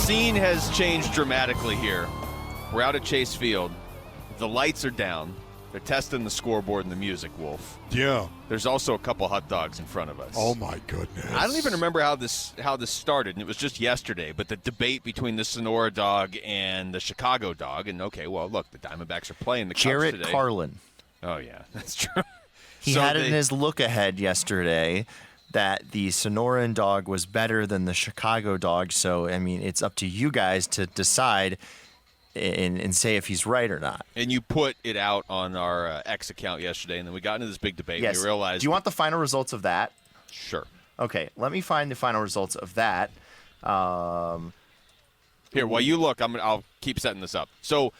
scene has changed dramatically here. We're out at Chase Field. The lights are down. They're testing the scoreboard and the music, Wolf. Yeah. There's also a couple hot dogs in front of us. Oh, my goodness. I don't even remember how this started, and it was just yesterday, but the debate between the Sonora dog and the Chicago dog, and okay, well, look, the Diamondbacks are playing the Cubs today. Jarrett Carlin. Oh, yeah, that's true. He had it in his look-ahead yesterday that the Sonoran dog was better than the Chicago dog, so, I mean, it's up to you guys to decide and say if he's right or not. And you put it out on our X account yesterday, and then we got into this big debate. Yes. And we realized. Do you want the final results of that? Sure. Okay, let me find the final results of that. Here, while you look, I'll keep setting this up. So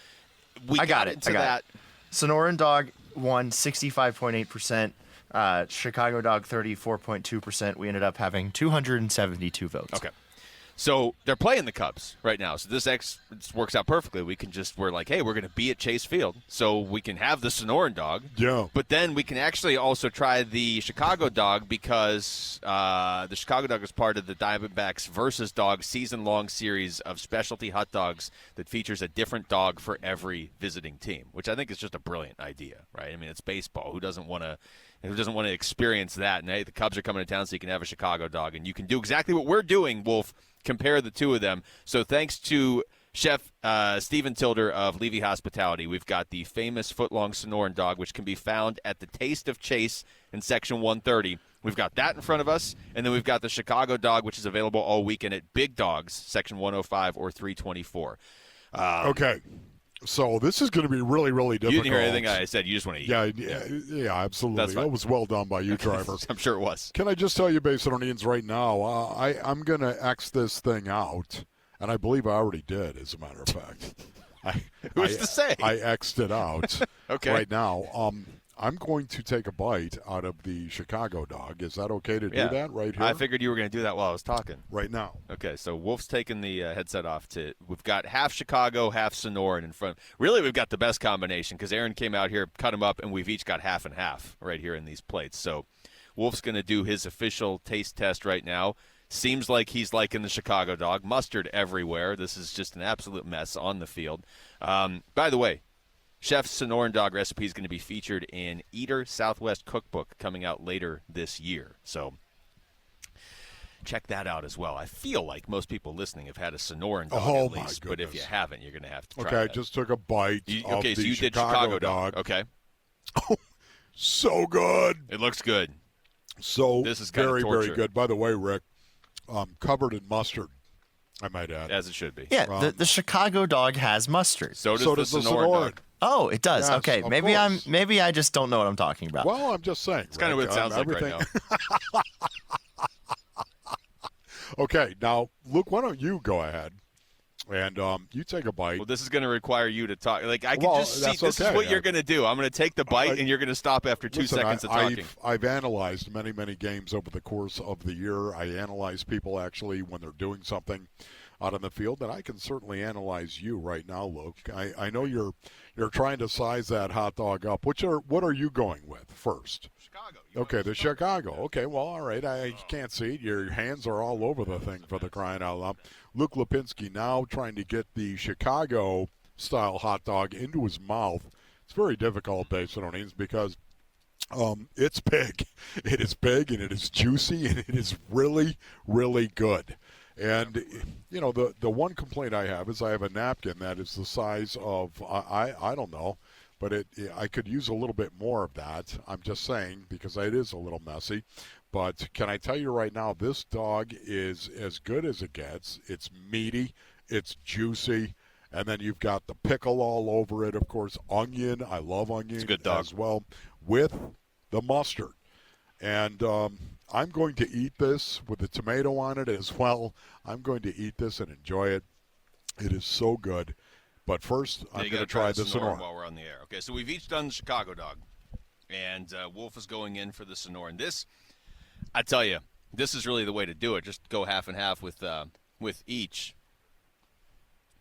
we got into that. Sonoran dog won 65.8%. Chicago dog 34.2%. We ended up having 272 votes. Okay. So they're playing the Cubs right now. So this works out perfectly. We're like, hey, we're going to be at Chase Field, so we can have the Sonoran dog. Yeah. But then we can actually also try the Chicago dog because the Chicago dog is part of the Diamondbacks versus Dog season-long series of specialty hot dogs that features a different dog for every visiting team, which I think is just a brilliant idea, right? I mean, it's baseball. Who doesn't want to experience that? And hey, the Cubs are coming to town, so you can have a Chicago dog, and you can do exactly what we're doing, Wolf. Compare the two of them. So thanks to Chef Stephen Tilder of Levy Hospitality, we've got the famous footlong Sonoran dog, which can be found at the Taste of Chase in Section 130. We've got that in front of us, and then we've got the Chicago dog, which is available all weekend at Big Dogs, Section 105 or 324. Okay. So this is going to be really, really difficult. You didn't hear anything I said. You just want to eat. Yeah, absolutely. That was well done by you, driver. I'm sure it was. Can I just tell you, Basinonians, right now, I'm going to X this thing out, and I believe I already did, as a matter of fact. Who's to say? I X'd it out okay. right now. I'm going to take a bite out of the Chicago dog. Is that okay to do that right here? I figured you were going to do that while I was talking. Right now. Okay, so Wolf's taking the headset off. We've got half Chicago, half Sonoran in front. Really, we've got the best combination because Aaron came out here, cut them up, and we've each got half and half right here in these plates. So Wolf's going to do his official taste test right now. Seems like he's liking the Chicago dog. Mustard everywhere. This is just an absolute mess on the field. By the way, Chef's Sonoran dog recipe is going to be featured in Eater Southwest Cookbook coming out later this year. So check that out as well. I feel like most people listening have had a Sonoran dog at least, but if you haven't, you're going to have to try it. Okay, I that. just took a bite of so the you did Chicago dog. Okay. Oh, so good. It looks good. So this is very, very good. By the way, Rick, covered in mustard, I might add. As it should be. Yeah, the Chicago dog has mustard. So does the Sonoran dog. Oh, it does. Yes, okay, maybe I just don't know what I'm talking about. Well, I'm just saying. It's kind of what it sounds like right now. Okay, now Luke, why don't you go ahead and you take a bite? Well, this is going to require you to talk. Like I can just see this is what you're going to do. I'm going to take the bite, and you're going to stop after 2 seconds of talking. I've analyzed many, many games over the course of the year. I analyze people actually when they're doing something out on the field, and I can certainly analyze you right now, Luke. I know you're trying to size that hot dog up. What are you going with first? Chicago. Okay, the Chicago. Okay, well, all right. I can't see it. Your hands are all over the thing, for the crying out loud. Luke Lipinski now trying to get the Chicago-style hot dog into his mouth. It's very difficult, Basinonians, because it's big. It is big, and it is juicy, and it is really, really good. And, you know, the one complaint I have is I have a napkin that is the size of, I don't know, but I could use a little bit more of that. I'm just saying, because it is a little messy. But can I tell you right now, this dog is as good as it gets. It's meaty. It's juicy. And then you've got the pickle all over it, of course, onion. I love onion it's a good dog. as well, with the mustard. And I'm going to eat this with the tomato on it as well. I'm going to eat this and enjoy it. It is so good. But first, I'm going to try the Sonoran while we're on the air. Okay, so we've each done the Chicago dog, and Wolf is going in for the Sonoran. This, I tell you, this is really the way to do it. Just go half and half with each.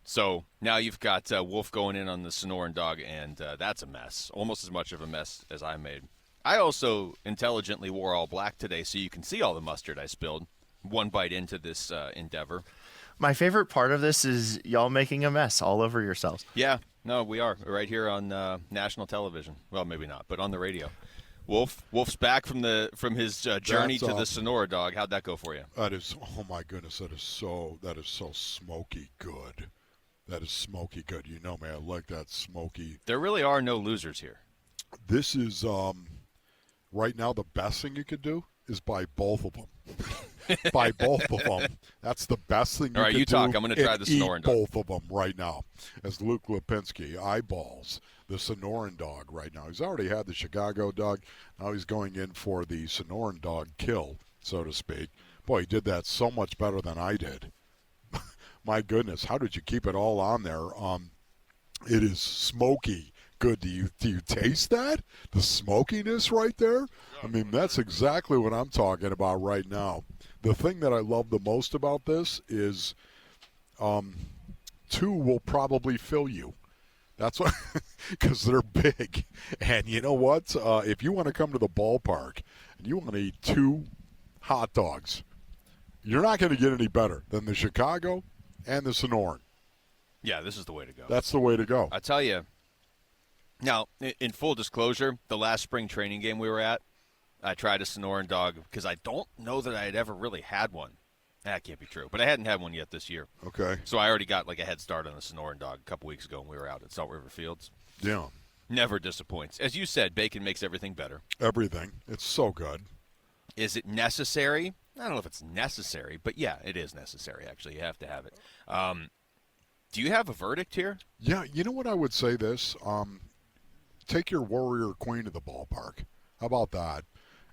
So now you've got Wolf going in on the Sonoran dog, and that's a mess. Almost as much of a mess as I made. I also intelligently wore all black today so you can see all the mustard I spilled. One bite into this endeavor. My favorite part of this is y'all making a mess all over yourselves. Yeah, no, we are. We're right here on national television. Well, maybe not, but on the radio. Wolf's back from his journey to the Sonora dog. How'd that go for you? That is, oh my goodness, that is so smoky good. That is smoky good. You know me, I like that smoky. There really are no losers here. This is, right now, the best thing you could do is buy both of them. Buy both of them. That's the best thing you All right, could you do. talk. I'm going to try the Sonoran dog. Both of them right now. As Luke Lipinski eyeballs the Sonoran dog right now. He's already had the Chicago dog. Now he's going in for the Sonoran dog kill, so to speak. Boy, he did that so much better than I did. My goodness, how did you keep it all on there? It is smoky good. Do you taste that? The smokiness right there? I mean, that's exactly what I'm talking about right now. The thing that I love the most about this is 2 will probably fill you. That's what, because they're big. And you know what? If you want to come to the ballpark and you want to eat 2 hot dogs, you're not going to get any better than the Chicago and the Sonoran. Yeah, this is the way to go. That's the way to go. I tell you. Now, in full disclosure, the last spring training game we were at, I tried a Sonoran dog because I don't know that I had ever really had one. That can't be true. But I hadn't had one yet this year. Okay. So I already got like a head start on the Sonoran dog a couple weeks ago when we were out at Salt River Fields. Yeah. Never disappoints. As you said, bacon makes everything better. Everything. It's so good. Is it necessary? I don't know if it's necessary, but yeah, it is necessary, actually. You have to have it. Do you have a verdict here? Yeah, you know what I would say this? Take your Warrior Queen to the ballpark. How about that?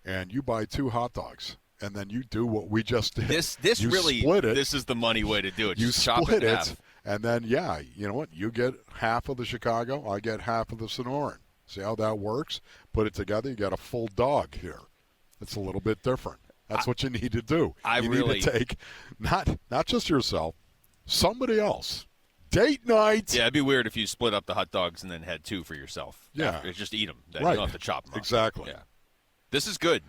And you buy 2 hot dogs. And then you do what we just did. This you really, split it. this is the money way to do it. You Just chop split it in it, half. and then, yeah, you know what? You get half of the Chicago, I get half of the Sonoran. See how that works? Put it together, you got a full dog here. It's a little bit different. That's what you need to do. You need to take, not just yourself, somebody else. Date night. Yeah, it'd be weird if you split up the hot dogs and then had 2 for yourself. Yeah. Just eat them. Right. You don't have to chop them up. Exactly. Yeah. This is good.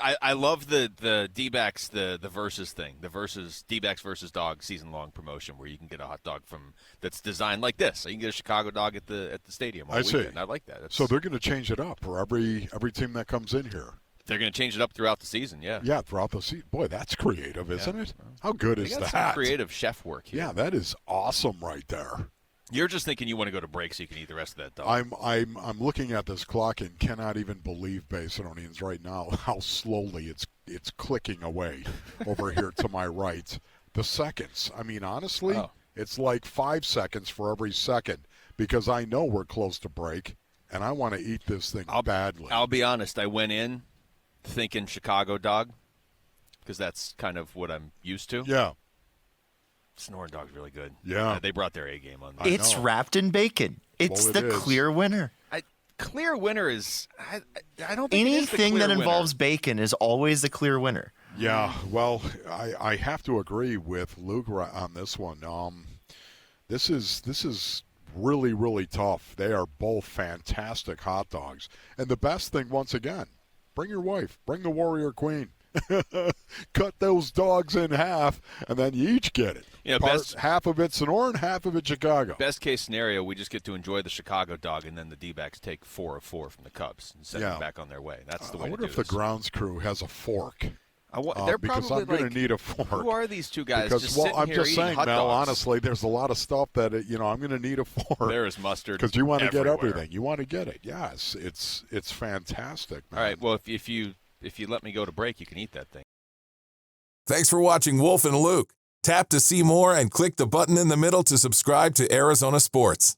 I love the D-backs, the versus thing, the versus D-backs versus dog season-long promotion where you can get a hot dog that's designed like this. So you can get a Chicago dog at the stadium all weekend. I like that. So they're going to change it up for every team that comes in here. They're going to change it up throughout the season, yeah. Yeah, throughout the season. Boy, that's creative, isn't it? How good is that? Some creative chef work here. Yeah, that is awesome right there. You're just thinking you want to go to break so you can eat the rest of that dog. I'm looking at this clock and cannot even believe, Basinonians, right now how slowly it's clicking away over here to my right. The seconds. I mean, honestly, it's like 5 seconds for every second because I know we're close to break and I want to eat this thing badly. I'll be honest. I went in thinking Chicago dog because that's kind of what I'm used to. Yeah. Sonoran dog's really good. Yeah. They brought their A game on. It's wrapped in bacon. It's the clear winner. Clear winner is I don't think anything that involves bacon is always the clear winner. Yeah, well, I have to agree with Luke on this one. This is really, really tough. They are both fantastic hot dogs. And the best thing, once again, bring your wife. Bring the Warrior Queen. Cut those dogs in half, and then you each get it. Half of it Sonoran, half of it Chicago. Best case scenario, we just get to enjoy the Chicago dog, and then the D-backs take 4 of 4 from the Cubs and send them back on their way. That's the way to do this. I wonder if the grounds crew has a fork. They're because probably I'm going to need a fork. Who are these 2 guys? Because, just sitting I'm here just eating saying, hot Mel. dogs? Honestly, there's a lot of stuff that I'm going to need a fork. There is mustard because you want to get everywhere. everything. You want to get it. Yes, it's fantastic. Man. All right. Well, if you let me go to break, you can eat that thing. Thanks for watching Wolf and Luke. Tap to see more and click the button in the middle to subscribe to Arizona Sports.